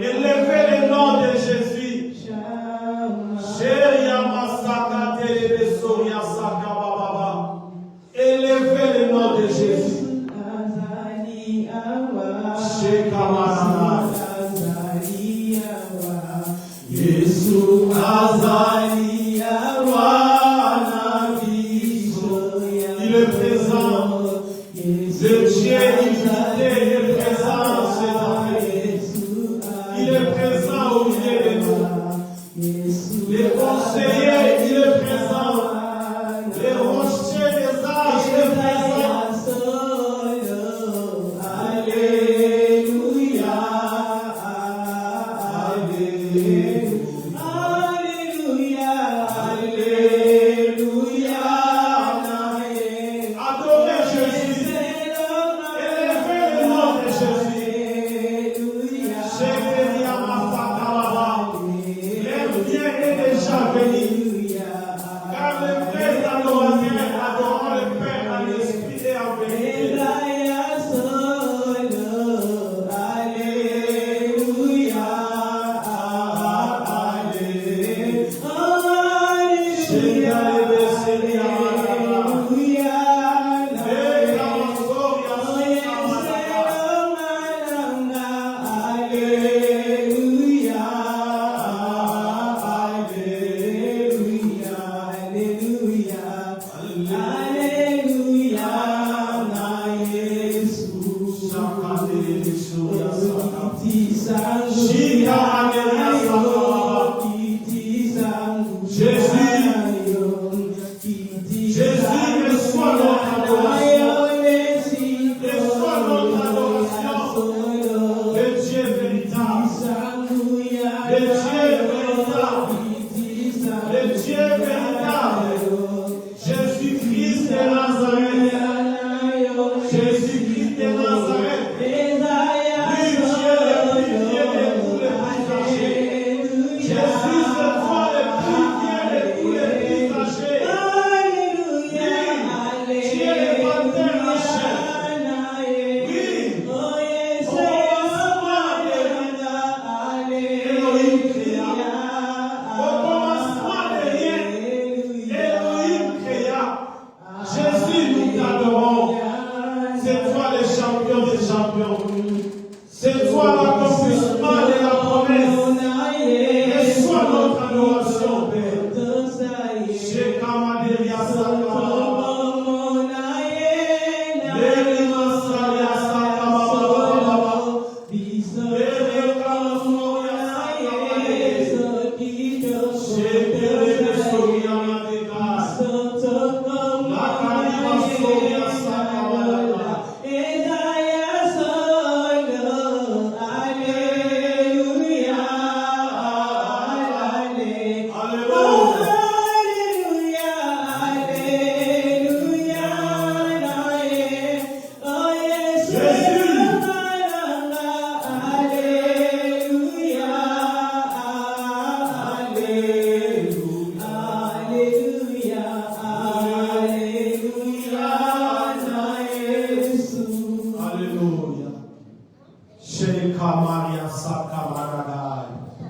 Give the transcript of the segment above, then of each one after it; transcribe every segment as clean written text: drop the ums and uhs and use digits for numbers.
Élevez le nom de Jésus. Élevez le nom de Jésus. Il est présent. Le Dieu illimité, il est présent dans ces affaires. Il est présent au milieu de nous. Les conseillers, il est présent. Les rochers des âges, il est présent. Alléluia. Alléluia. Alléluia. Adorez Jésus. Élevez le nom de Jésus. L'air bien est déjà venu. Car le vrai adorateur adorant le Père en esprit et en vérité. Alléluia. Jésus, reçois notre adoration. Reçois notre adoration. Le Dieu véritable. Le Dieu véritable. Le Dieu véritable. Jésus-Christ de Nazareth. Jésus-Christ de Nazareth. Lui, Dieu le plus vieux de tous les plus âgés. Jésus, c'est toi le plus vieux de tous les plus âgés. Tu es le Panther Rachel. Oui. Au commencement de Elohim créa. Au commencement de rien, Elohim créa. Jésus, nous t'adorons. C'est toi le champion des champions. C'est toi l'accomplissement de la promesse. Reçois notre adoration, Père. Shekamaderia Sakaba.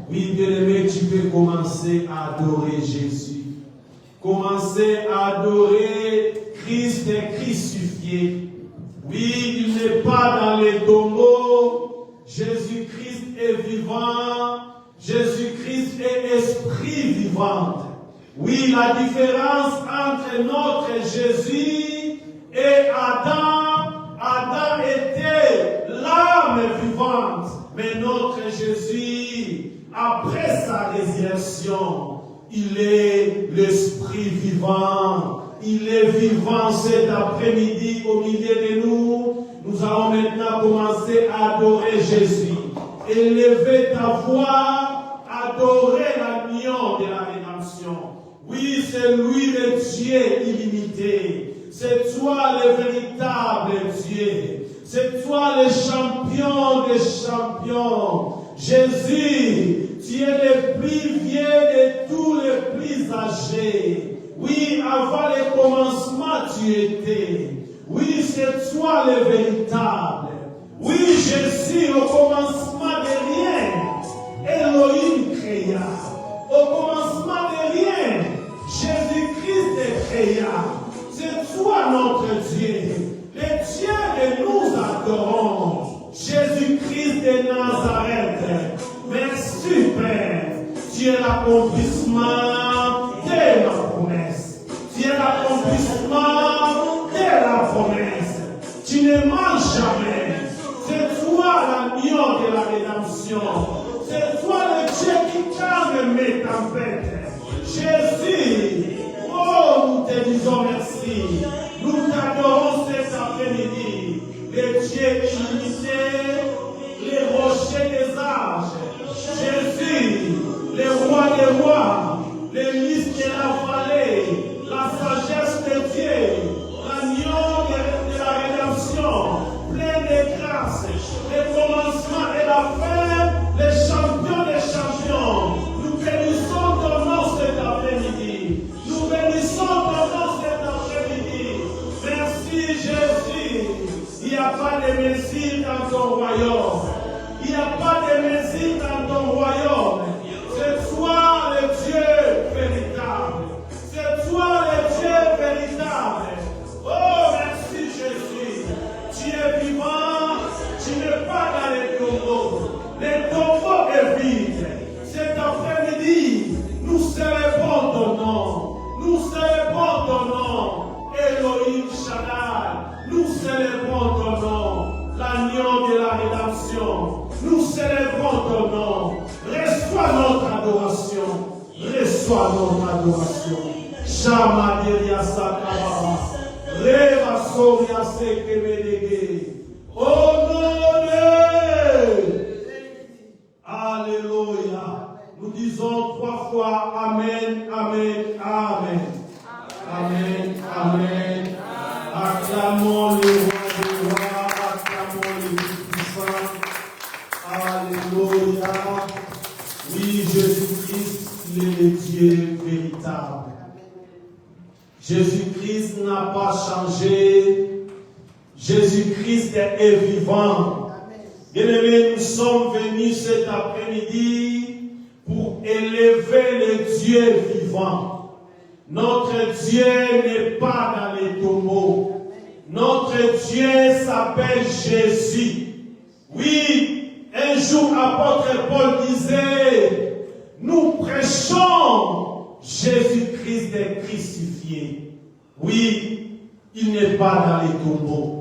Oui, bien-aimé, tu peux commencer à adorer Jésus. Commencer à adorer Christ et crucifié. Oui, il n'est pas dans les tombeaux. Jésus-Christ est vivant. Jésus-Christ est esprit vivant. Oui, la différence entre notre Jésus et Adam. Adam était l'âme vivante. Mais notre Jésus, après sa résurrection, il est l'esprit vivant. Il est vivant cet après-midi au milieu de nous. Nous allons maintenant commencer à adorer Jésus. Élever ta voix, adorer l'agneau de la rédemption. Oui, c'est lui le Dieu illimité. C'est toi le véritable Dieu. C'est toi le champion des champions. Jésus, tu es le plus vieux de tous les plus âgés. Oui, avant le commencement, tu étais. Oui, c'est toi le véritable. Oui, Jésus, au commencement de rien, Elohim créa. Au commencement de rien, Jésus-Christ créa. C'est toi notre Dieu. Le Dieu que nous adorons. Jésus-Christ de Nazareth. Merci Père. Tu es l'accomplissement de ma promesse. Tu es l'accomplissement de la promesse. Tu ne manges jamais. C'est toi l'agneau de la rédemption. C'est toi le Dieu qui calme mes tempêtes. Jésus, oh, nous te disons merci. Nous t'adorons cet après-midi. Le Dieu illimité, les rochers des âges. Jésus, le roi des rois, le lys de la vallée, la sagesse de Dieu, l'agneau de la rédemption, plein de grâce, le commencement et la fin, les champions des champions. Nous bénissons ton nom cet après-midi. Nous bénissons ton nom cet après-midi. Merci Jésus. Il n'y a pas de messie dans ton royaume. Il n'y a pas de messie dans ton royaume. C'est toi le Dieu véritable. C'est toi le Dieu véritable. Oh, merci Jésus. Tu es vivant. Tu n'es pas dans les tombeaux. Les tombeaux est vide. Cet après-midi, nous célébrons ton nom. Nous célébrons ton nom. Elohim Shaddai. Nous célébrons ton nom. L'agneau de la rédemption. Nous célébrons ton nom. Reçois notre adoration. Reçois notre adoration. Shama Deria Sakaba. Reva Soria Sekemedege. Honoré. Alléluia. Nous disons 3 fois Amen, Amen, Amen. Amen, Amen. Acclamons le roi des rois. Acclamons le Tout-Puissant. Alléluia. Oui, Jésus-Christ, il est le Dieu véritable. Jésus-Christ n'a pas changé. Jésus-Christ est vivant. Bien-aimés, nous sommes venus cet après-midi pour élever le Dieu vivant. Notre Dieu n'est pas dans les tombeaux. Notre Dieu s'appelle Jésus. Oui, un jour, apôtre Paul disait, nous prêchons Jésus-Christ est crucifié. Oui, il n'est pas dans les tombeaux.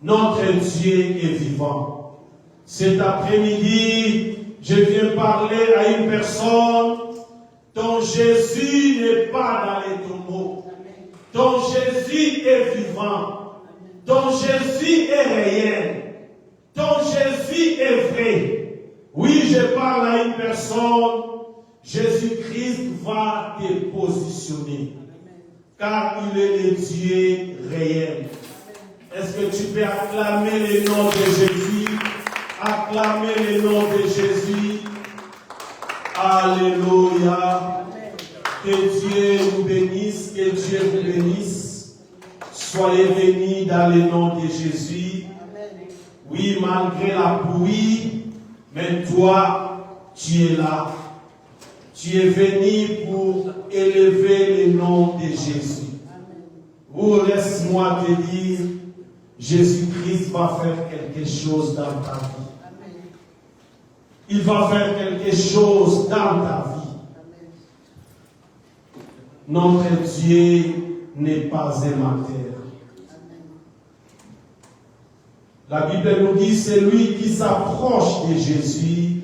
Notre Dieu est vivant. Cet après-midi, je viens parler à une personne dont Jésus n'est pas dans les tombeaux. Dont Jésus est vivant. Dont Jésus est réel. Dont Jésus est vrai. Oui, je parle à une personne. Jésus-Christ va te positionner. Car il est le Dieu réel. Est-ce que tu peux acclamer le nom de Jésus? Acclamer le nom de Jésus. Alléluia. Que Dieu vous bénisse, que Dieu vous bénisse. Soyez bénis dans le nom de Jésus. Oui, malgré la pluie, mais toi, tu es là. Tu es venu pour élever le nom de Jésus. Ou laisse-moi te dire, Jésus-Christ va faire quelque chose dans ta vie. Il va faire quelque chose dans ta vie. Notre Dieu n'est pas amateur. La Bible nous dit, celui qui s'approche de Jésus,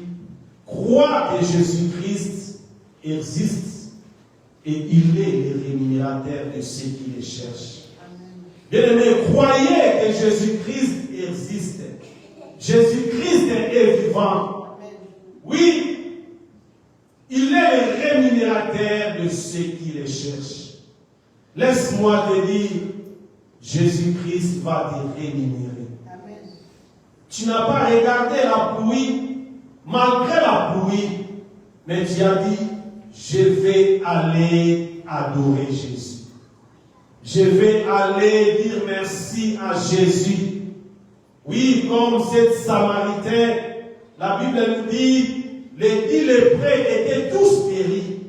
croit que Jésus-Christ existe et il est le rémunérateur de ceux qui le cherchent. Bien-aimés, croyez que Jésus-Christ existe. Jésus-Christ est vivant. Oui, il est le rémunérateur de ceux qui le cherchent. Laisse-moi te dire, Jésus-Christ va te rémunérer. Tu n'as pas regardé la pluie, malgré la pluie, mais tu as dit, je vais aller adorer Jésus. je vais aller dire merci à Jésus. Oui, comme cette Samaritain, la Bible nous dit, les 10 lépreux étaient tous guéris.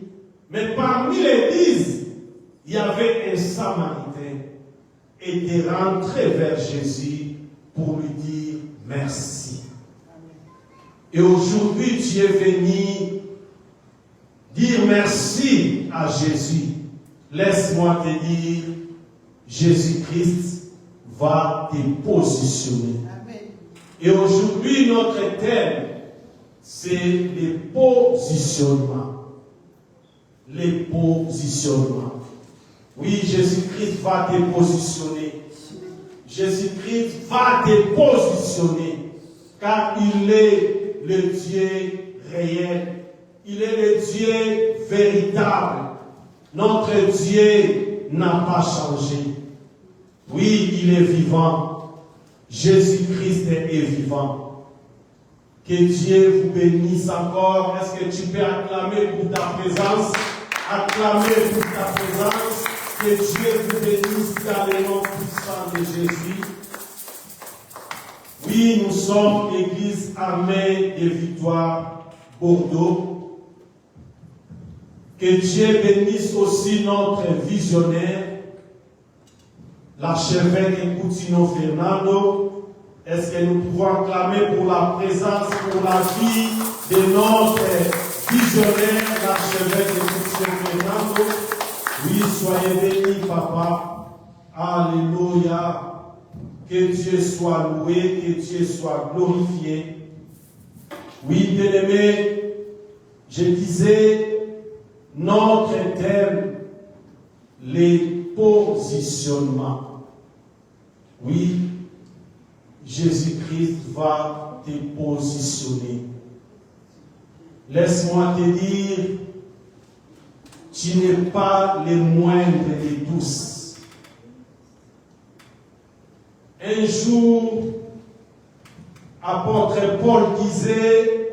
Mais parmi les 10, il y avait un Samaritain qui était rentré vers Jésus pour lui dire merci. Et aujourd'hui, tu es venu dire merci à Jésus. Laisse-moi te dire, Jésus-Christ va te positionner. Amen. Et aujourd'hui, notre thème, c'est les positionnements. Les positionnements. Oui, Jésus-Christ va te positionner. Jésus-Christ va te positionner. Car il est le Dieu réel. Il est le Dieu véritable. Notre Dieu n'a pas changé. Oui, il est vivant. Jésus-Christ est vivant. Que Dieu vous bénisse encore. Est-ce que tu peux acclamer pour ta présence? Acclamer pour ta présence. Que Dieu vous bénisse dans le nom puissant de Jésus. Oui, nous sommes l'Église Armée de Victoire Bordeaux. Que Dieu bénisse aussi notre visionnaire, l'archevêque Coutinho Fernando. Est-ce que nous pouvons acclamer pour la présence, pour la vie de notre visionnaire, l'archevêque Coutinho Fernando? Oui, soyez bénis, papa. Alléluia. Que Dieu soit loué, que Dieu soit glorifié. Oui, bien-aimés, je disais, notre thème, les positionnements. Oui, Jésus-Christ va te positionner. Laisse-moi te dire, tu n'es pas le moindre de tous. Un jour, apôtre Paul disait,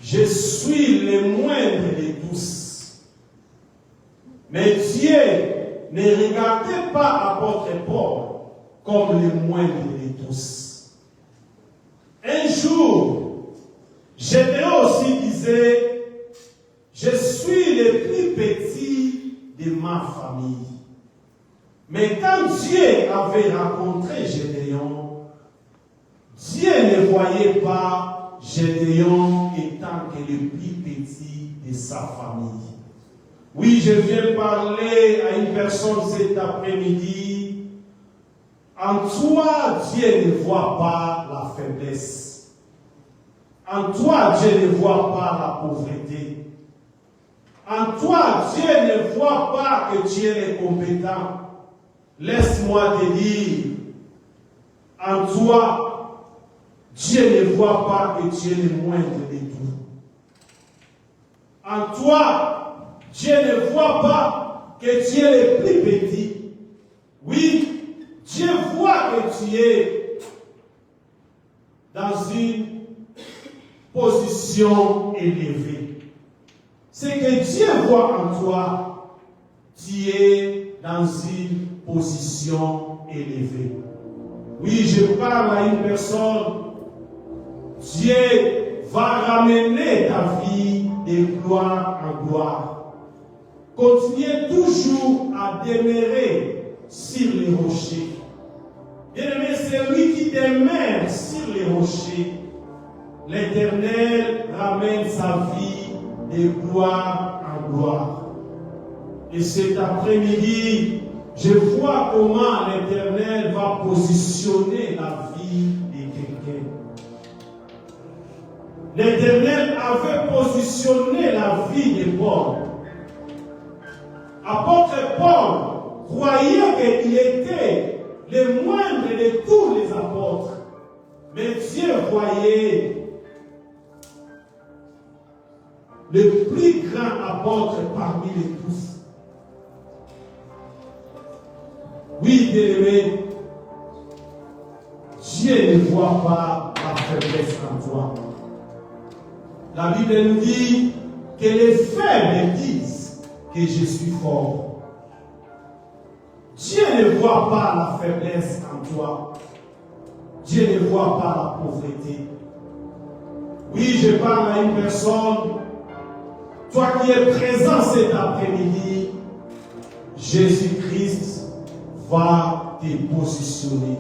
je suis le moindre de tous. Mais Dieu ne regardait pas apôtre Paul comme le moindre de tous. Un jour, Gédéon aussi disait, je suis le plus petit de ma famille. Mais quand Dieu avait rencontré Gédéon, Dieu ne voyait pas Gédéon étant que le plus petit de sa famille. Oui, je viens parler à une personne cet après-midi. En toi, Dieu ne voit pas la faiblesse. En toi, Dieu ne voit pas la pauvreté. En toi, Dieu ne voit pas que tu es incompétent. Laisse-moi te dire, en toi, Dieu ne voit pas que tu es le moindre de tout. En toi, Dieu ne voit pas que tu es le plus petit. Oui, Dieu voit que tu es dans une position élevée. C'est que Dieu voit en toi, tu es dans une position élevée. Oui, je parle à une personne. Dieu va ramener ta vie de gloire en gloire. Continuez toujours à demeurer sur les rochers. Bien-aimé, c'est lui qui demeure sur les rochers. L'Éternel ramène sa vie de gloire en gloire. Et cet après-midi, je vois comment l'Éternel va positionner la vie de quelqu'un. L'Éternel avait positionné la vie de Paul. Apôtre Paul croyait qu'il était le moindre de tous les apôtres. Mais Dieu voyait le plus grand apôtre parmi les tous. Oui, bien-aimé, Dieu ne voit pas la faiblesse en toi. La Bible nous dit que les faibles disent que je suis fort. Dieu ne voit pas la faiblesse en toi. Dieu ne voit pas la pauvreté. Oui, je parle à une personne. Toi qui es présent cet après-midi, Jésus-Christ va te positionner.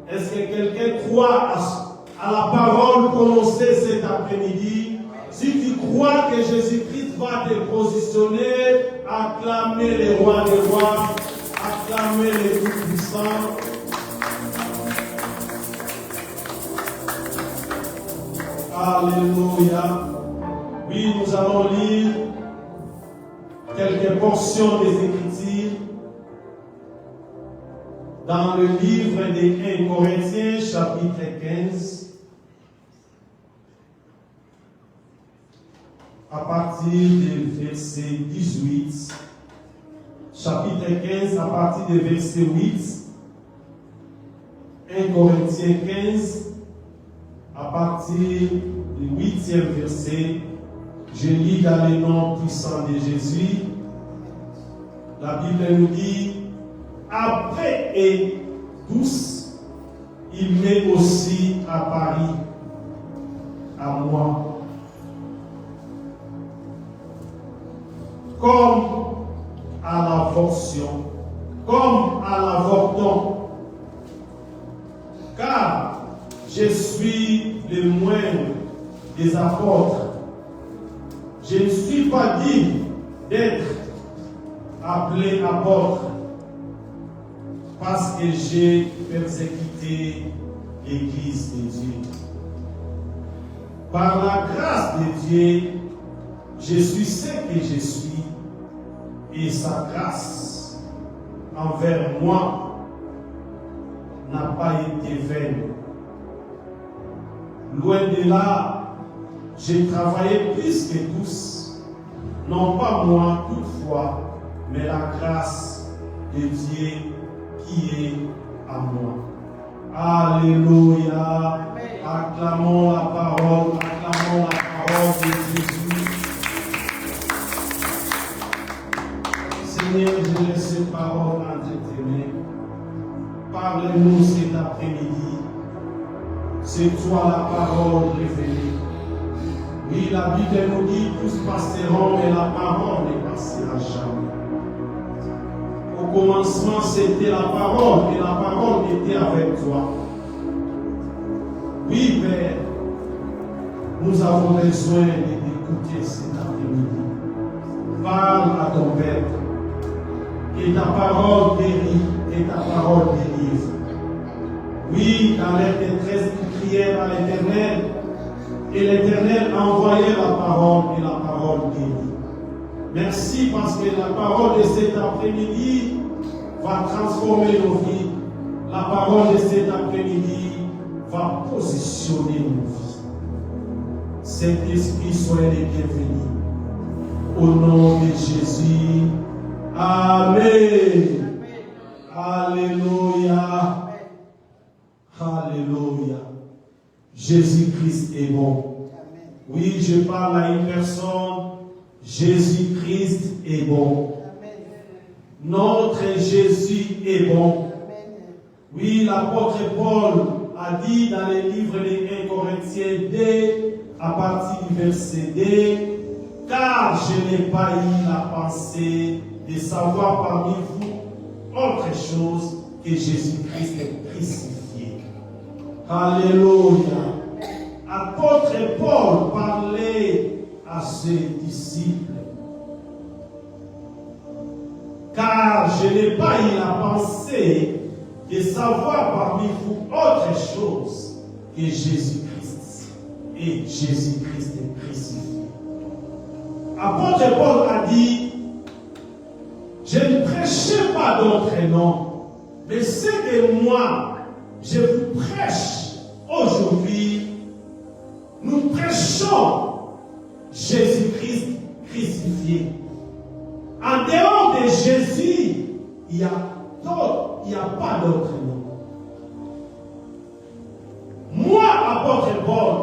Est-ce que quelqu'un croit à la parole prononcée cet après-midi? Si tu crois que Jésus-Christ va te positionner, acclamez le roi des rois, acclamez le Tout-Puissant. Alléluia. Oui, nous allons lire quelques portions des Écritures dans le livre des 1 Corinthiens, chapitre 15, à partir du verset 18. Chapitre 15, à partir du verset 8. 1 Corinthiens 15, à partir du 8e verset. Je lis dans le nom puissant de Jésus. La Bible nous dit, après et tous, il m'est aussi apparu à moi. Comme à l'avortion, comme à l'avorton. Car je suis le moindre des apôtres. Je ne suis pas digne d'être appelé apôtre parce que j'ai persécuté l'Église de Dieu. Par la grâce de Dieu, je suis ce que je suis et sa grâce envers moi n'a pas été vaine. Loin de là, j'ai travaillé plus que tous, non pas moi toutefois, mais la grâce de Dieu qui est à moi. Alléluia. Acclamons la parole de Jésus. Seigneur, je laisse cette parole entre tes mains. Parle-nous cet après-midi. C'est toi la parole révélée. Oui, la Bible nous dit tous passeront, mais la parole ne passera jamais. Au commencement, c'était la parole, et la parole était avec toi. Oui, Père, nous avons besoin d'écouter cet après-midi. Parle à ton Père, et ta parole guérit, et ta parole délivre. Oui, dans leur détresse, ils crièrent à l'Éternel, et l'Éternel a envoyé la parole, et la parole guérit. Merci parce que la parole de cet après-midi va transformer nos vies. La parole de cet après-midi va positionner nos vies. Saint-Esprit, soyez les bienvenus. Au nom de Jésus. Amen. Alléluia. Alléluia. Jésus-Christ est bon. Oui, je parle à une personne. Jésus-Christ est bon. Notre Jésus est bon. Oui, l'apôtre Paul a dit dans le livre des 1 Corinthiens 2, à partir du verset 2, car je n'ai pas eu la pensée de savoir parmi vous autre chose que Jésus-Christ est crucifié. Alléluia. Apôtre Paul parlait à ses disciples. Car je n'ai pas eu la pensée de savoir parmi vous autre chose que Jésus-Christ. Et Jésus-Christ est crucifié. Apôtre Paul a dit, je ne prêchais pas d'autre nom, mais ce que moi, je vous prêche aujourd'hui, nous prêchons Jésus-Christ crucifié. En dehors de Jésus, il n'y a pas d'autre nom. Moi, apôtre Paul,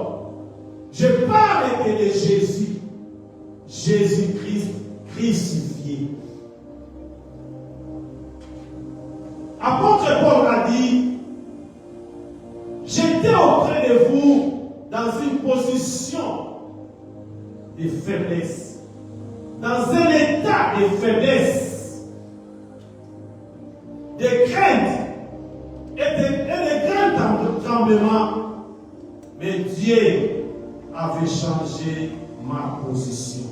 je parle que de Jésus, Jésus-Christ crucifié. Apôtre Paul a dit, j'étais auprès de vous dans une position de faiblesse, dans un état de faiblesse, de crainte et de grands tremblements. Mais Dieu avait changé ma position.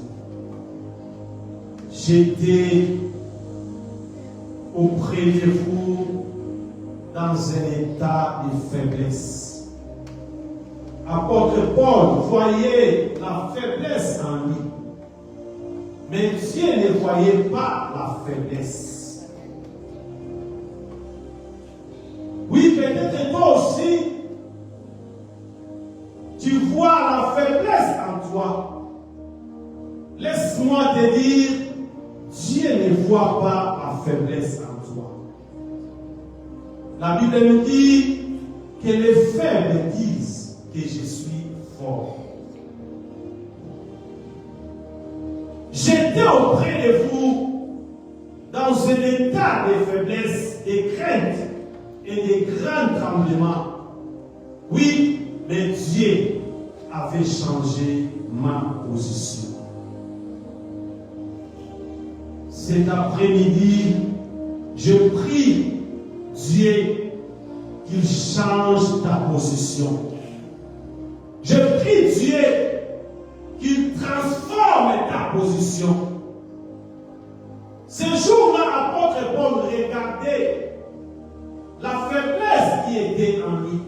J'étais auprès de vous dans un état de faiblesse. Apôtre Paul voyait la faiblesse en lui. Mais Dieu ne voyait pas la faiblesse. Oui, peut-être toi aussi, tu vois la faiblesse en toi. Laisse-moi te dire, Dieu ne voit pas la faiblesse en toi. La Bible nous dit que les faibles disent que je suis fort. J'étais auprès de vous dans un état de faiblesse, de crainte et de grands tremblements. Oui, mais Dieu avait changé ma position. Cet après-midi, je prie Dieu qu'il change ta position. Je prie Dieu qu'il transforme ta position. Ce jour-là, apôtre Paul regardait la faiblesse qui était en lui.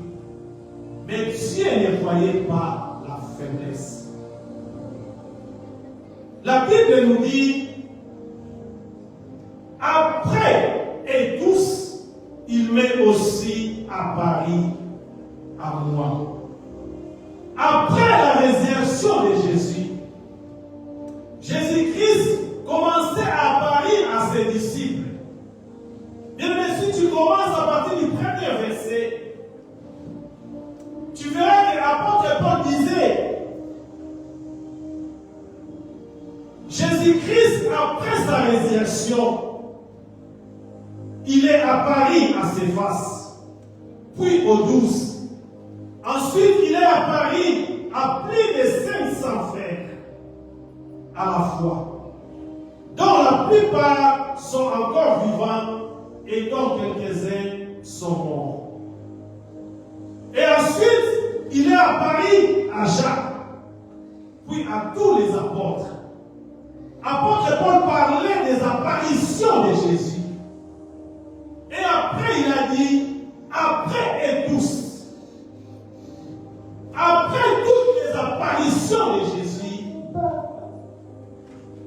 Mais Dieu ne voyait pas la faiblesse. La Bible nous dit, après et tous, il m'est aussi apparu à moi. Après la résurrection de Jésus, Jésus-Christ commençait à apparaître à ses disciples. Bien, mais si tu commences à partir du premier verset, tu verras que l'apôtre Paul disait, Jésus-Christ, après sa résurrection, il est apparu à ses faces, puis aux 12. Ensuite, il est apparu à plus de 500 frères à la fois, dont la plupart sont encore vivants et dont quelques-uns sont morts. Et ensuite, il est apparu à Jacques, puis à tous les apôtres. Apôtre Paul parlait des apparitions de Jésus. Et après, il a dit, après et tous. Après toutes les apparitions de Jésus,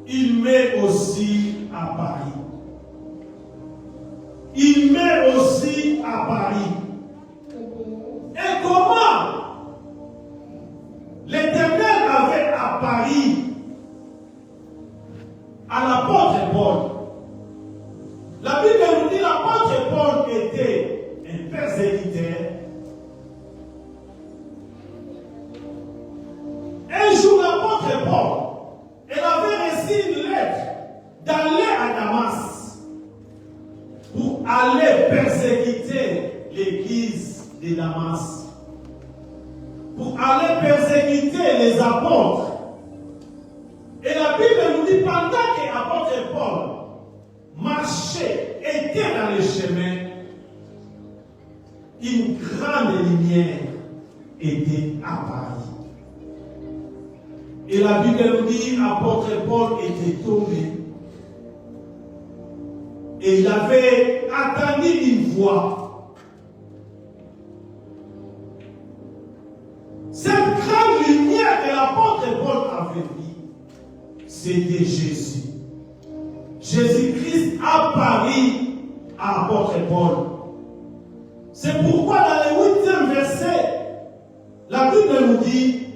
il m'est aussi apparu. Il m'est aussi apparu. Et comment l'Éternel avait apparu à l'apôtre Paul? La Bible nous dit que l'apôtre Paul était un persécuteur. Un jour, l'apôtre Paul, elle avait reçu une lettre d'aller à Damas pour aller persécuter l'église de Damas, pour aller persécuter les apôtres. Et la Bible nous dit pendant que l'apôtre Paul marchait, était dans le chemin, une grande lumière était apparue. Et la Bible nous dit l'apôtre Paul était tombé. Et il avait entendu une voix. Cette grande lumière que l'apôtre Paul avait vue, c'était Jésus. Jésus-Christ apparut à l'apôtre Paul. C'est pourquoi dans le 8e verset, la Bible nous dit,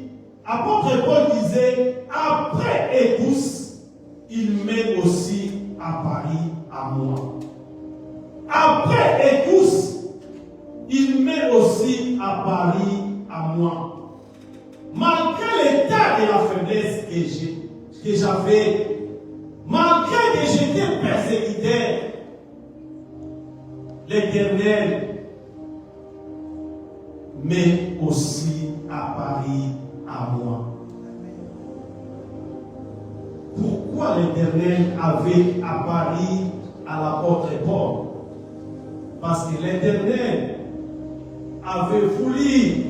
l'apôtre Paul disait, après et tous, il m'est aussi apparu à moi. Après et tous, il m'est aussi apparu à moi. Malgré l'état de la faiblesse que j'avais, malgré que j'étais persécuté, l'Éternel m'est aussi apparu à moi. Pourquoi l'Éternel avait apparu à l'apôtre Paul? Parce que l'Éternel avait voulu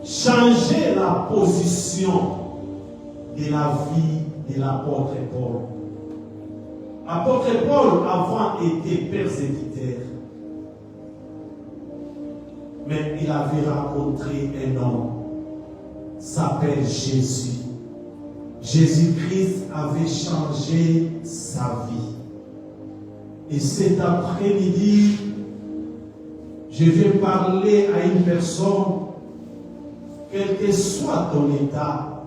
changer la position de la vie de l'apôtre Paul. L'apôtre Paul avant était persécuteur, mais il avait rencontré un homme, s'appelle Jésus. Jésus-Christ avait changé sa vie. Et cet après-midi, je vais parler à une personne, quel que soit ton état,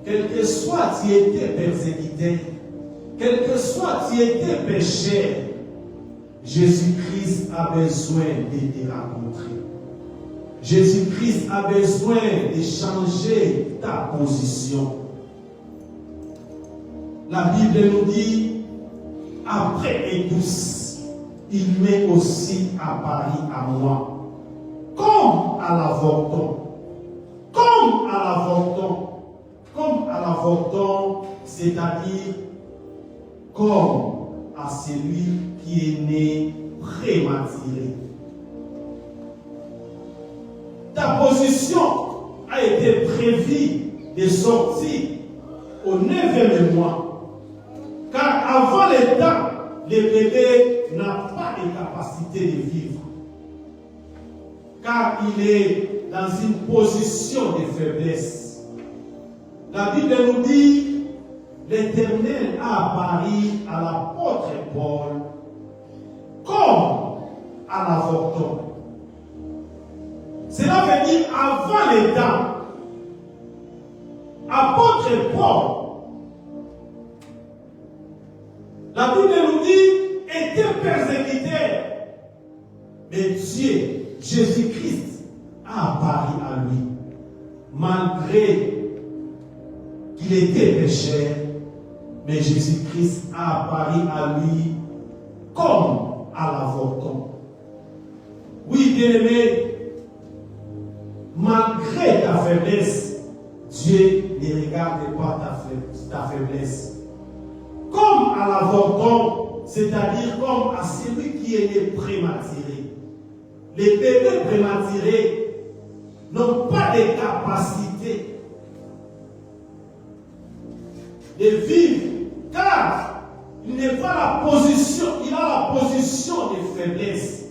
quel que soit tu étais persécuté, quel que soit tu étais pécheur, Jésus-Christ a besoin de te rencontrer. Jésus-Christ a besoin de changer ta position. La Bible nous dit, après et tous, il m'est aussi apparu à moi, comme à l'avorton. Comme à l'avorton. Comme à l'avorton, c'est-à-dire comme à celui qui est né prématuré. Ta position a été prévue de sortir au 9e mois. Car avant le temps, le bébé n'a pas de capacité de vivre. Car il est dans une position de faiblesse. La Bible nous dit, l'Éternel a apparu à l'apôtre Paul comme à l'avorton. Cela veut dire avant les temps. Apôtre Paul, la Bible nous dit, était persécuté. Mais Dieu, Jésus-Christ, a apparu à lui. Malgré qu'il était pécheur, mais Jésus-Christ a apparu à lui comme à l'avorton. Oui, bien-aimé, malgré ta faiblesse, Dieu ne regarde pas ta faiblesse. Comme à l'avorton, c'est-à-dire comme à celui qui est né prématuré. Les bébés prématurés n'ont pas de capacité de vivre, car il n'est pas la position, il a la position de faiblesse.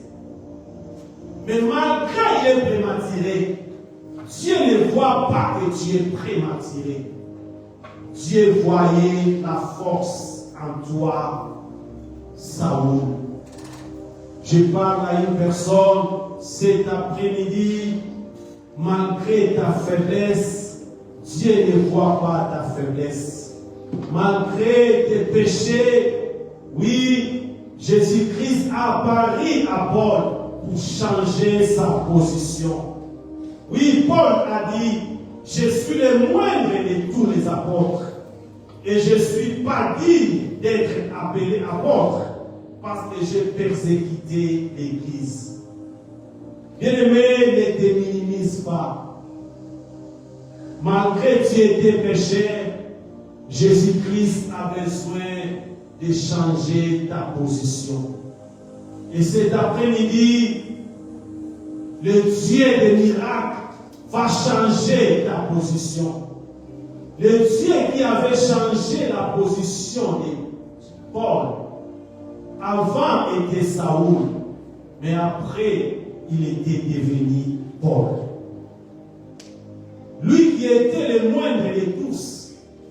Mais malgré qu'il est prématuré, Dieu ne voit pas que tu es prématuré. Dieu voyait la force en toi, Saoul. Je parle à une personne cet après-midi, malgré ta faiblesse, Dieu ne voit pas ta faiblesse. Malgré tes péchés, oui, Jésus-Christ a apparu à Paul pour changer sa position. Oui, Paul a dit, je suis le moindre de tous les apôtres et je ne suis pas digne d'être appelé apôtre parce que j'ai persécuté l'Église. Bien-aimé, ne te minimise pas. Malgré que tu étais pécheur, Jésus-Christ a besoin de changer ta position. Et cet après-midi, le Dieu des miracles va changer ta position. Le Dieu qui avait changé la position de Paul, avant était Saoul, mais après il était devenu Paul. Lui qui était le moindre de tous,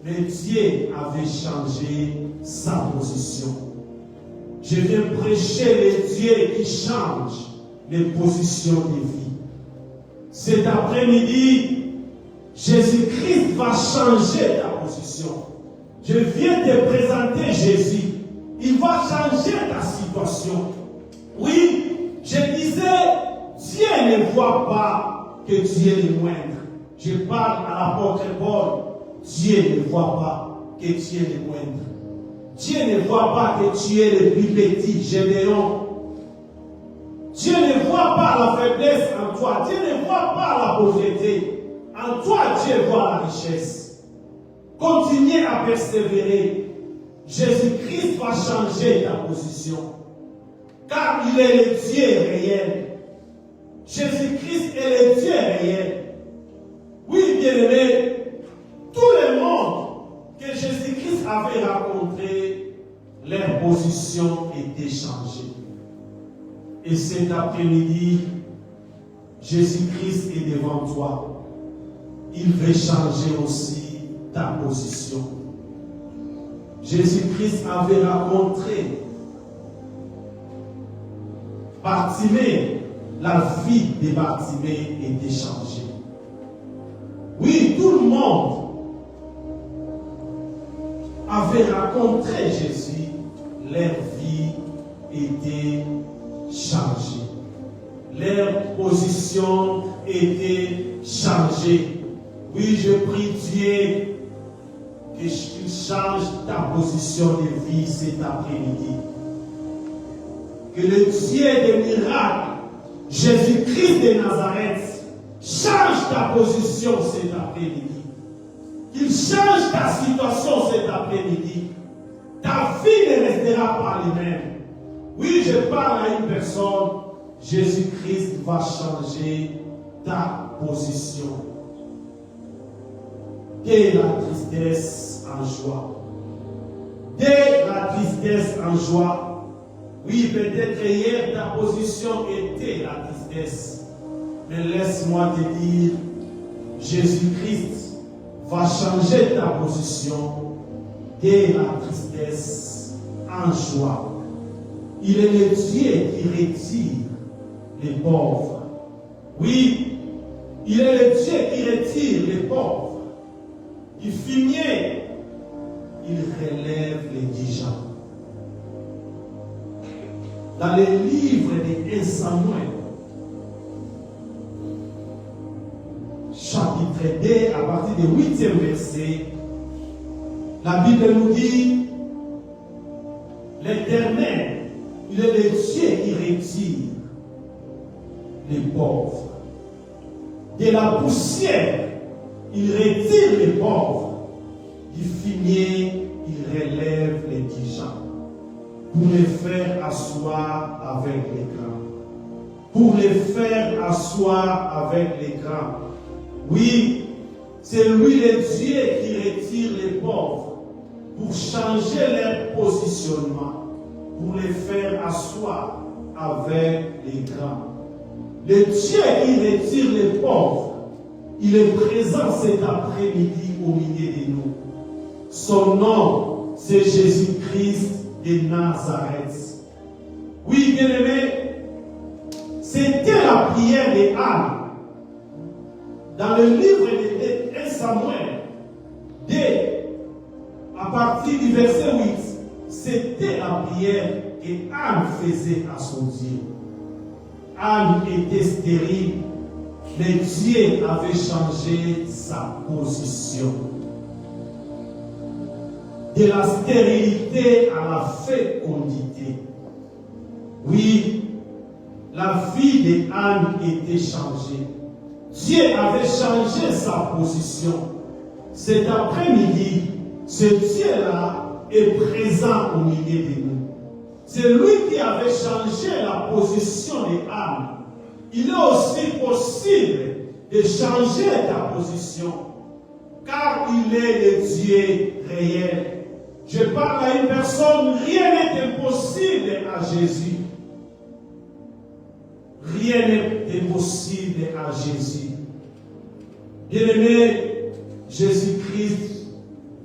le Dieu avait changé sa position. Je viens prêcher le Dieu qui change les positions de vie. Cet après-midi, Jésus-Christ va changer ta position. Je viens te présenter Jésus. Il va changer ta situation. Oui, je disais, Dieu ne voit pas que tu es le moindre. Je parle à l'apôtre Paul. Dieu ne voit pas que tu es le moindre. Dieu ne voit pas que tu es le plus petit, Gédéon. Dieu ne voit pas la faiblesse en toi. Dieu ne voit pas la pauvreté. En toi, Dieu voit la richesse. Continuez à persévérer. Jésus-Christ va changer ta position. Car il est le Dieu réel. Jésus-Christ est le Dieu réel. Oui, bien-aimé, tout le monde que Jésus-Christ avait rencontré, leur position était changée. Et cet après-midi, Jésus-Christ est devant toi. Il veut changer aussi ta position. Jésus-Christ avait rencontré Bartimée. La vie de Bartimée était changée. Oui, tout le monde avait rencontré Jésus. Leur vie était changée. Leur position était changée. Oui, je prie Dieu qu'il change ta position de vie cet après-midi. Que le Dieu des miracles, Jésus-Christ de Nazareth, change ta position cet après-midi. Qu'il change ta situation cet après-midi. Ta vie ne restera pas la même. Oui, je parle à une personne. Jésus-Christ va changer ta position. De la tristesse en joie. De la tristesse en joie. Oui, peut-être hier ta position était la tristesse. Mais laisse-moi te dire, Jésus-Christ va changer ta position de la tristesse en joie. Il est le Dieu qui retire les pauvres. Oui, il est le Dieu qui retire les pauvres. Du fumier, il relève les indigents. Dans le livre de 1 Samuel, chapitre 2, à partir du 8e verset, la Bible nous dit, l'Éternel, il est le Dieu qui retire les pauvres. De la poussière, il retire les pauvres. Du fumier, il relève les indigents. Pour les faire asseoir avec les grands. Pour les faire asseoir avec les grands. Oui, c'est lui le Dieu qui retire les pauvres pour changer leur positionnement, pour les faire asseoir avec les grands. Le Dieu qui retire les pauvres, il est présent cet après-midi au milieu de nous. Son nom, c'est Jésus-Christ de Nazareth. Oui, bien-aimé, c'était la prière de Anne. Dans le livre de 1 Samuel, à partir du verset 8, c'était la prière que Anne faisait à son Dieu. Anne était stérile, mais Dieu avait changé sa position. De la stérilité à la fécondité. Oui, la vie de Anne était changée. Dieu avait changé sa position. Cet après-midi, ce Dieu-là est présent au milieu de nous. C'est lui qui avait changé la position de Anne. Il est aussi possible de changer ta position, car il est le Dieu réel. Je parle à une personne, rien n'est impossible à Jésus. Rien n'est impossible à Jésus. Bien-aimé, Jésus-Christ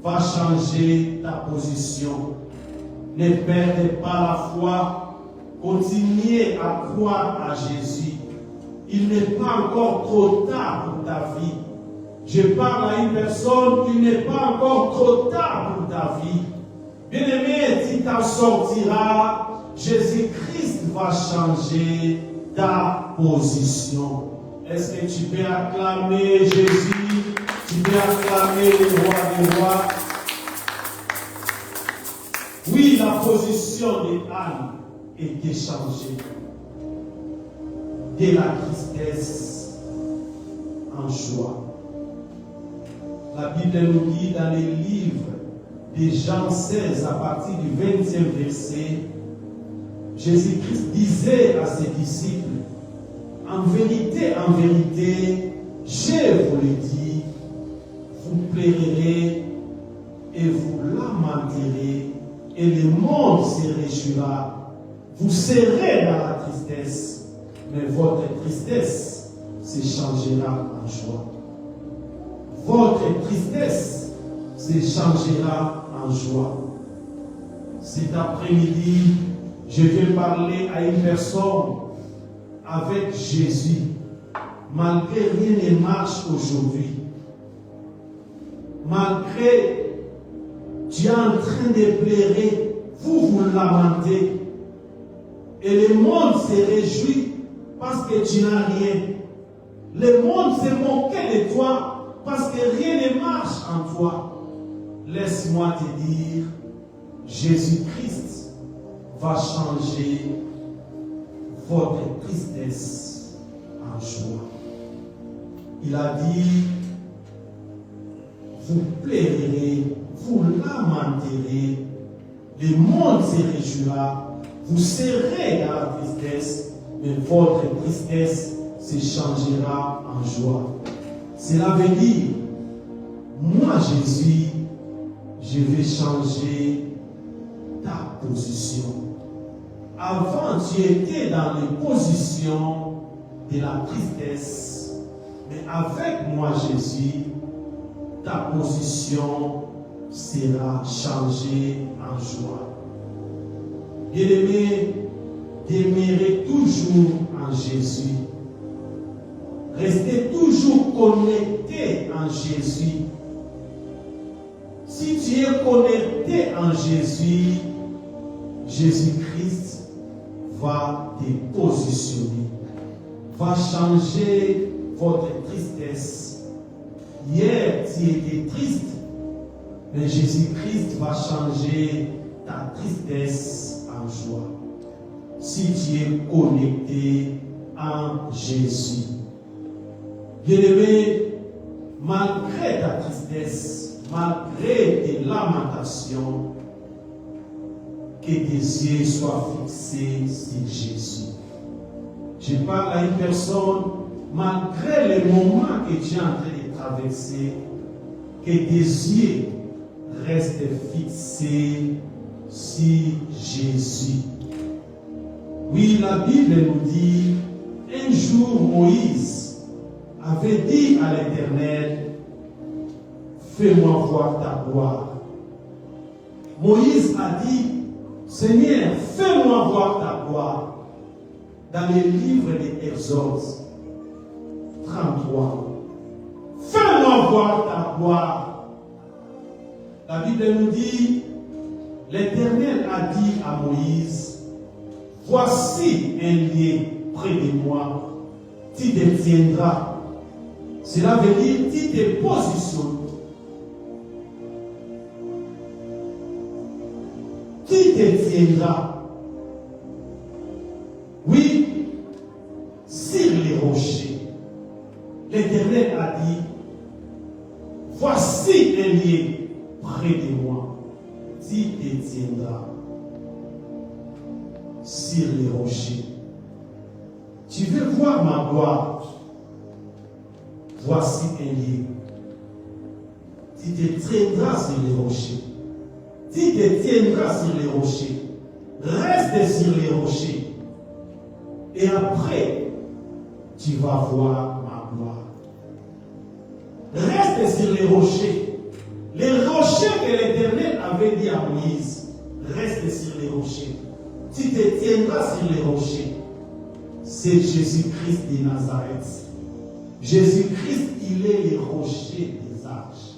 va changer ta position. Ne perdez pas la foi. Continuez à croire à Jésus. Il n'est pas encore trop tard pour ta vie. Je parle à une personne, il n'est pas encore trop tard pour ta vie. Bien-aimé, tu t'en sortiras. Jésus-Christ va changer ta position. Est-ce que tu peux acclamer Jésus? Tu peux acclamer le roi des rois? Oui, la position d'Anne était changée. De la tristesse en joie. La Bible nous dit dans les livres de Jean 16, à partir du 20e verset, Jésus-Christ disait à ses disciples, en vérité, je vous le dis, vous pleurerez et vous lamenterez, et le monde se réjouira. Vous serez dans la tristesse, mais votre tristesse se changera en joie. Votre tristesse se changera en joie. Cet après-midi, je vais parler à une personne avec Jésus, malgré rien ne marche aujourd'hui. Malgré tu es en train de pleurer, vous lamentez, et le monde se réjouit parce que tu n'as rien. Le monde se moquait de toi parce que rien ne marche en toi. Laisse-moi te dire, Jésus-Christ va changer votre tristesse en joie. Il a dit, vous pleurerez, vous lamenterez, le monde se réjouira, vous serez dans la tristesse, mais votre tristesse se changera en joie. Cela veut dire, moi Jésus, je vais changer ta position. Avant, tu étais dans les positions de la tristesse, mais avec moi Jésus, ta position sera changée en joie. Bien-aimé, demeurez toujours en Jésus. Restez toujours connecté en Jésus. Si tu es connecté en Jésus, Jésus-Christ va te positionner, va changer votre tristesse. Hier, tu étais triste, mais Jésus-Christ va changer ta tristesse en joie. Si tu es connecté en Jésus. Bien-aimé, malgré ta tristesse, malgré tes lamentations, que tes yeux soient fixés sur Jésus. Je parle à une personne, malgré les moments que tu es en train de traverser, que tes yeux restent fixés sur Jésus. Oui, la Bible nous dit, un jour Moïse avait dit à l'Éternel, fais-moi voir ta gloire. Moïse a dit, Seigneur, fais-moi voir ta gloire. Dans le livre de Exode 33, fais-moi voir ta gloire. La Bible nous dit, l'Éternel a dit à Moïse, voici un lieu près de moi, tu te tiendras. Cela veut dire, tu te positionnes. Tu te tiendras. Oui, sur les rochers. L'Éternel a dit, voici un lieu près de moi, tu te tiendras sur les rochers. Tu veux voir ma gloire? Voici un lieu. Tu te tiendras sur les rochers. Tu te tiendras sur les rochers. Reste sur les rochers. Et après, tu vas voir ma gloire. Reste sur les rochers. Les rochers que l'Éternel avait dit à Moïse, reste sur les rochers. Tu te tiendras sur les rochers. C'est Jésus-Christ de Nazareth. Jésus-Christ, il est le rocher des âges.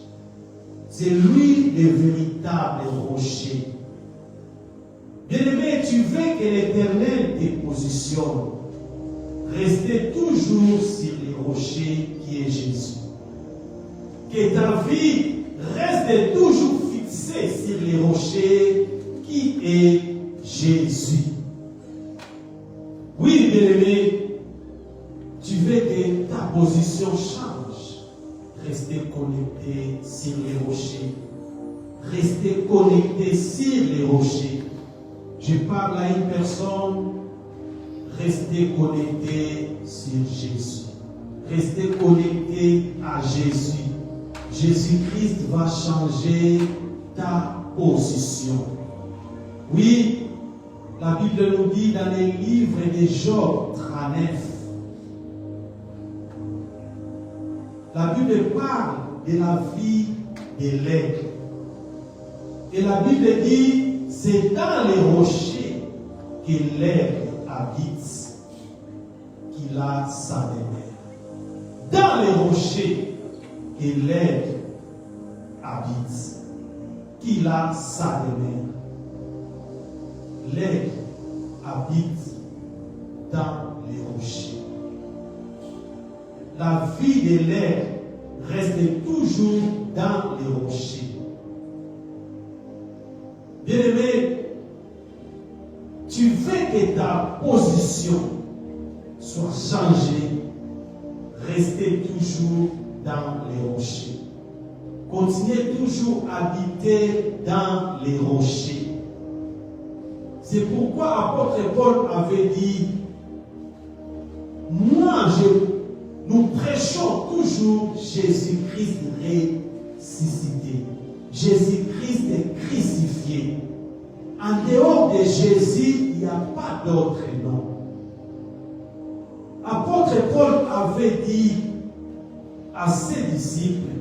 C'est lui le véritable rocher. Bien-aimé, tu veux que l'Éternel te positionne. Restez toujours sur le rocher qui est Jésus. Que ta vie reste toujours fixée sur les rochers qui est Jésus. Oui, bien-aimé, tu veux que ta position change. Restez connecté sur les rochers. Restez connecté sur les rochers. Je parle à une personne. Restez connecté sur Jésus. Restez connecté à Jésus. Jésus-Christ va changer ta position. Oui, la Bible nous dit dans les livres de Job 39, la Bible parle de la vie de l'aigle. Et la Bible dit, c'est dans les rochers que l'aigle habite, qu'il a sa demeure. Dans les rochers que l'aigle habite, qu'il a sa demeure. L'aigle habite dans les rochers. La vie de l'aigle reste toujours dans les rochers. Bien-aimé, tu veux que ta position soit changée, restez toujours dans les rochers. Continuez toujours à habiter dans les rochers. C'est pourquoi l'apôtre Paul avait dit, nous prêchons toujours Jésus-Christ ressuscité. Jésus-Christ est crucifié. En dehors de Jésus, il n'y a pas d'autre nom. L'apôtre Paul avait dit à ses disciples,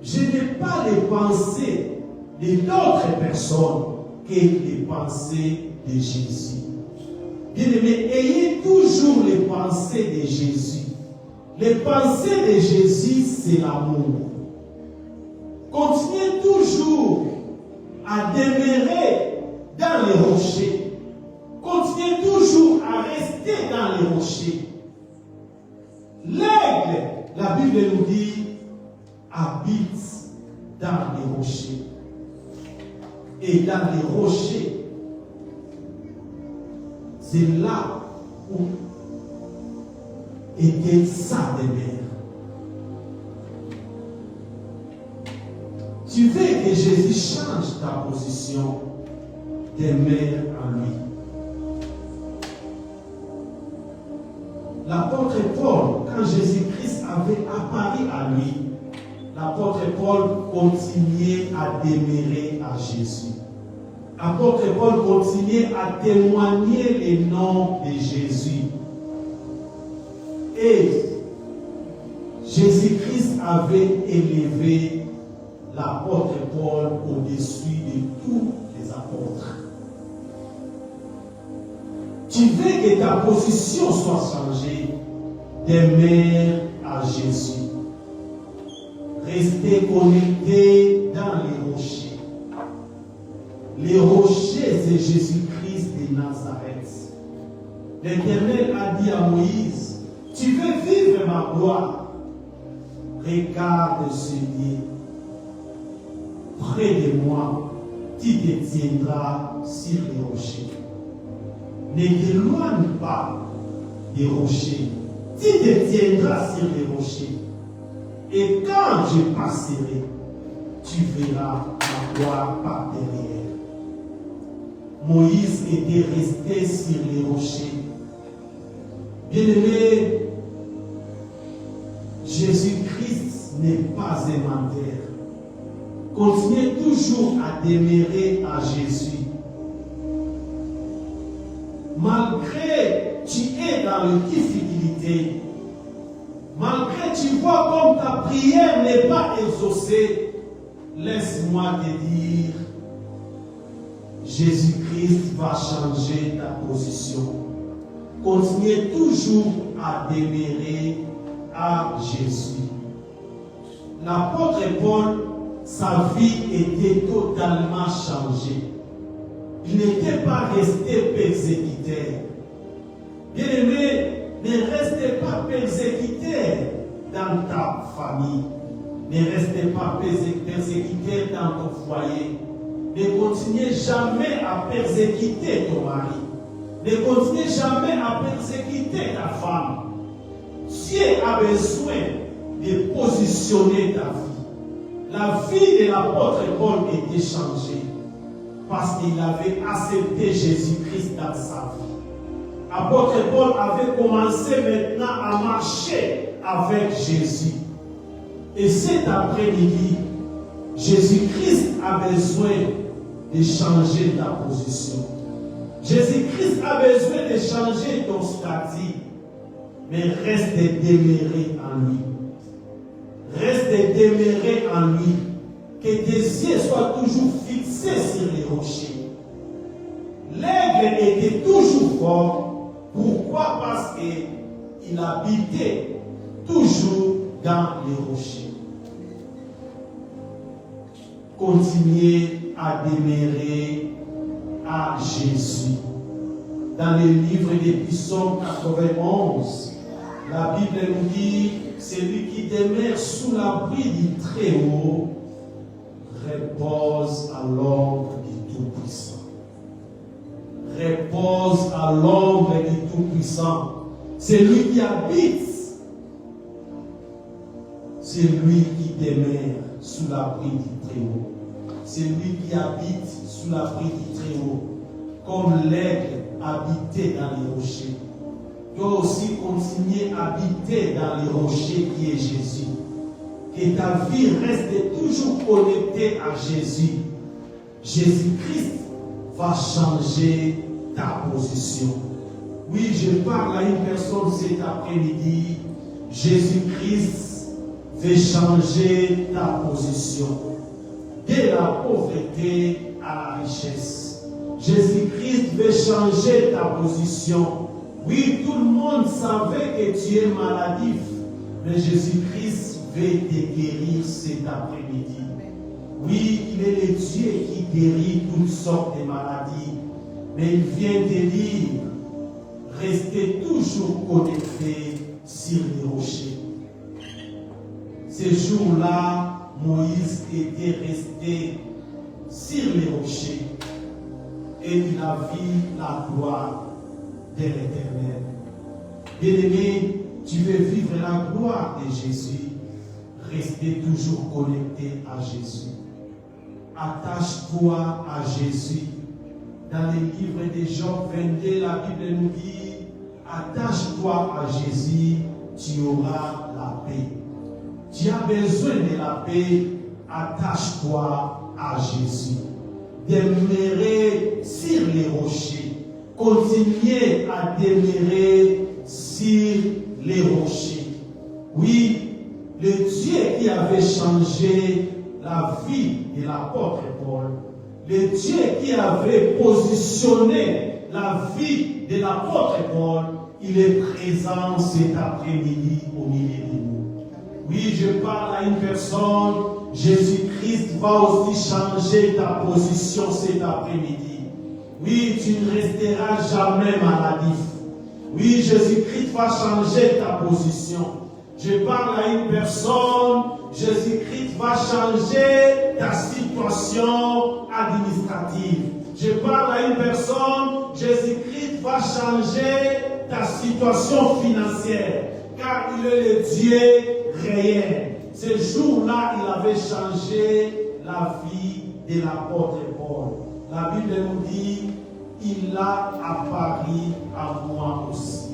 je n'ai pas les pensées d'autres personnes que les pensées de Jésus. Bien-aimés, ayez toujours les pensées de Jésus. Les pensées de Jésus, c'est l'amour. Continuez toujours à demeurer dans les rochers. Continuez toujours à rester dans les rochers. L'aigle, la Bible nous dit, habite dans les rochers. Et dans les rochers, c'est là où était sa demeure. Tu veux que Jésus change ta position, demeure en lui. L'apôtre Paul, quand Jésus-Christ avait apparu à lui, l'apôtre Paul continuait à demeurer à Jésus. L'apôtre Paul continuait à témoigner le nom de Jésus. Et Jésus-Christ avait élevé l'apôtre Paul au-dessus de tous les apôtres. Tu veux que ta position soit changée, demeure à Jésus. Restez connectés dans les rochers. Les rochers, c'est Jésus-Christ de Nazareth. L'Éternel a dit à Moïse, tu veux vivre ma gloire? Regarde ce lieu. Près de moi, tu te tiendras sur les rochers. Ne t'éloigne pas des rochers. Tu te tiendras sur les rochers. Et quand je passerai, tu verras ma gloire par derrière. Moïse était resté sur les rochers. Bien-aimé, Jésus-Christ n'est pas un menteur. Continuez toujours à demeurer à Jésus. Malgré tu es dans les difficultés, malgré tu vois comme ta prière n'est pas exaucée, laisse-moi te dire, Jésus-Christ va changer ta position. Continuez toujours à demeurer à Jésus. L'apôtre Paul, sa vie était totalement changée. Il n'était pas resté persécuteur. Bien-aimé, ne restez pas persécuteur dans ta famille. Ne restez pas persécuteur dans ton foyer. ne continue jamais à persécuter ton mari. Ne continue jamais à persécuter ta femme. Dieu a besoin de positionner ta vie. La vie de l'apôtre Paul était changée parce qu'il avait accepté Jésus-Christ dans sa vie. L'apôtre Paul avait commencé maintenant à marcher avec Jésus. Et cet après-midi, Jésus-Christ a besoin de changer ta position. Jésus-Christ a besoin de changer ton statut. Mais reste demeuré en lui. Reste demeuré en lui. Que tes yeux soient toujours fixés sur les rochers. L'aigle était toujours fort. Pourquoi? Parce qu'il habitait toujours dans les rochers. Continuez à demeurer à Jésus. Dans le livre des Psaumes 91, la Bible nous dit, celui qui demeure sous l'abri du Très-Haut repose à l'ombre du Tout-Puissant. Repose à l'ombre du Tout-Puissant. Celui qui habite, c'est lui qui demeure sous l'abri du Très-Haut. C'est lui qui habite sous l'abri du Très-Haut. Comme l'aigle habitait dans les rochers. Toi aussi continuer à habiter dans les rochers qui est Jésus. Que ta vie reste toujours connectée à Jésus. Jésus-Christ va changer ta position. Oui, je parle à une personne cet après-midi. Jésus-Christ veut changer ta position. De la pauvreté à la richesse. Jésus-Christ veut changer ta position. Oui, tout le monde savait que tu es maladif, mais Jésus-Christ veut te guérir cet après-midi. Oui, il est le Dieu qui guérit toutes sortes de maladies, mais il vient te dire, restez toujours connectés sur les rochers. Ce jour-là, Moïse était resté sur les rochers et il a vu la gloire de l'Éternel. Bien-aimé, tu veux vivre la gloire de Jésus, restez toujours connecté à Jésus. Attache-toi à Jésus. Dans le livre de Job 22, la Bible nous dit, attache-toi à Jésus, tu auras la paix. Tu as besoin de la paix, attache-toi à Jésus. Demeurer sur les rochers. Continuez à demeurer sur les rochers. Oui, le Dieu qui avait changé la vie de l'apôtre Paul, le Dieu qui avait positionné la vie de l'apôtre Paul, il est présent cet après-midi au milieu de nous. Oui, je parle à une personne, Jésus-Christ va aussi changer ta position cet après-midi. Oui, tu ne resteras jamais maladif. Oui, Jésus-Christ va changer ta position. Je parle à une personne, Jésus-Christ va changer ta situation administrative. Je parle à une personne, Jésus-Christ va changer ta situation financière. Car il est le Dieu réel. Ce jour-là, il avait changé la vie de l'apôtre Paul. La Bible nous dit, il a apparu à moi aussi.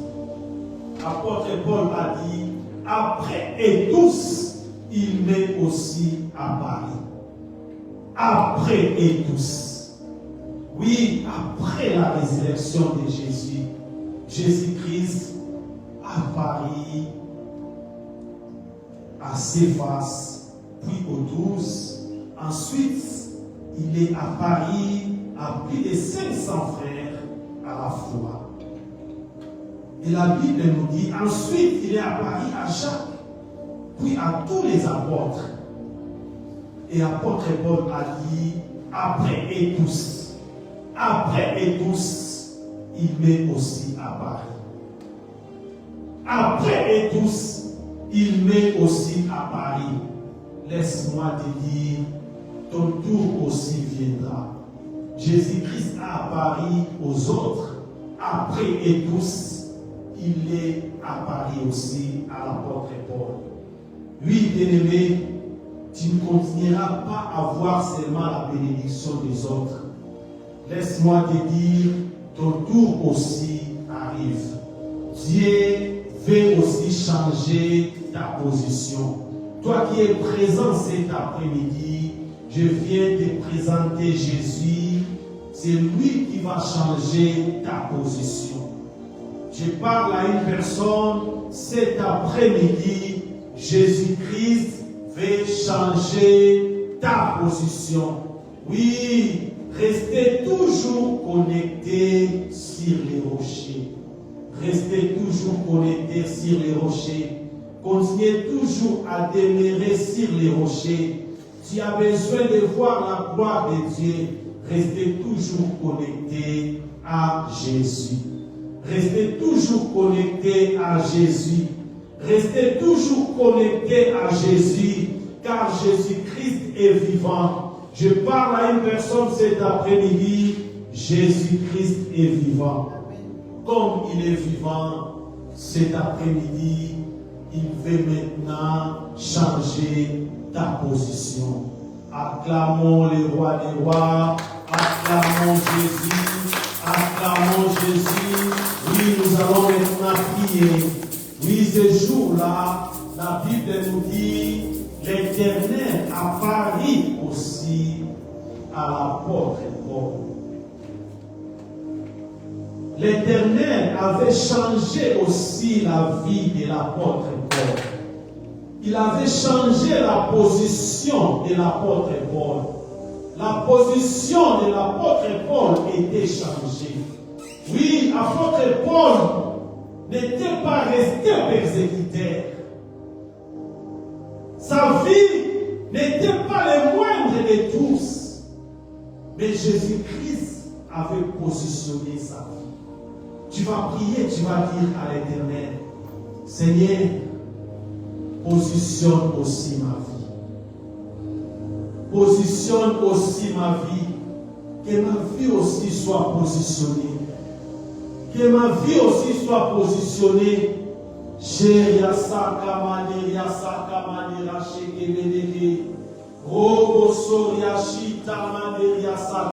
L'apôtre Paul a dit, après et tous, il m'est aussi apparu. Après et tous. Oui, après la résurrection de Jésus, Jésus-Christ apparu à Céphas, puis aux 12. Ensuite, il est apparu à plus de 500 frères à la fois. Et la Bible nous dit, ensuite, il est apparu à Jacques, puis à tous les apôtres. Et l'apôtre Paul a dit, après et tous, il m'est aussi apparu. Après et tous, il m'est aussi apparu. Laisse-moi te dire, ton tour aussi viendra. Jésus-Christ a apparu aux autres, après et tous, il est apparu aussi à l'apôtre Paul. Oui, bien-aimé, tu ne continueras pas à voir seulement la bénédiction des autres. Laisse-moi te dire, ton tour aussi arrive. Dieu veut aussi changer ta position. Toi qui es présent cet après-midi, je viens te présenter Jésus. C'est lui qui va changer ta position. Je parle à une personne cet après-midi. Jésus-Christ veut changer ta position. Oui, restez toujours connectés sur les rochers. Restez toujours connectés sur les rochers. Continuez toujours à demeurer sur les rochers. Tu as besoin de voir la gloire de Dieu. Restez toujours connectés à Jésus. Restez toujours connectés à Jésus. Restez toujours connectés à Jésus, car Jésus-Christ est vivant. Je parle à une personne cet après-midi. Jésus-Christ est vivant. Comme il est vivant, cet après-midi, il veut maintenant changer ta position. Acclamons le roi des rois, acclamons Jésus, acclamons Jésus. Oui, nous allons maintenant prier. Oui, ce jour-là, la Bible nous dit, l'Éternel apparut aussi à l'apôtre Paul. L'Éternel avait changé aussi la vie de l'apôtre Paul. Il avait changé la position de l'apôtre Paul. La position de l'apôtre Paul était changée. Oui, l'apôtre Paul n'était pas resté persécuteur. Sa vie n'était pas le moindre de tous. Mais Jésus-Christ avait positionné sa vie. Tu vas prier, tu vas dire à l'Éternel, Seigneur, positionne aussi ma vie. Positionne aussi ma vie. Que ma vie aussi soit positionnée. Que ma vie aussi soit positionnée. Jéria Sakamani, Yasakamani, Rachekebedeke, Robo Soria Shita Manderia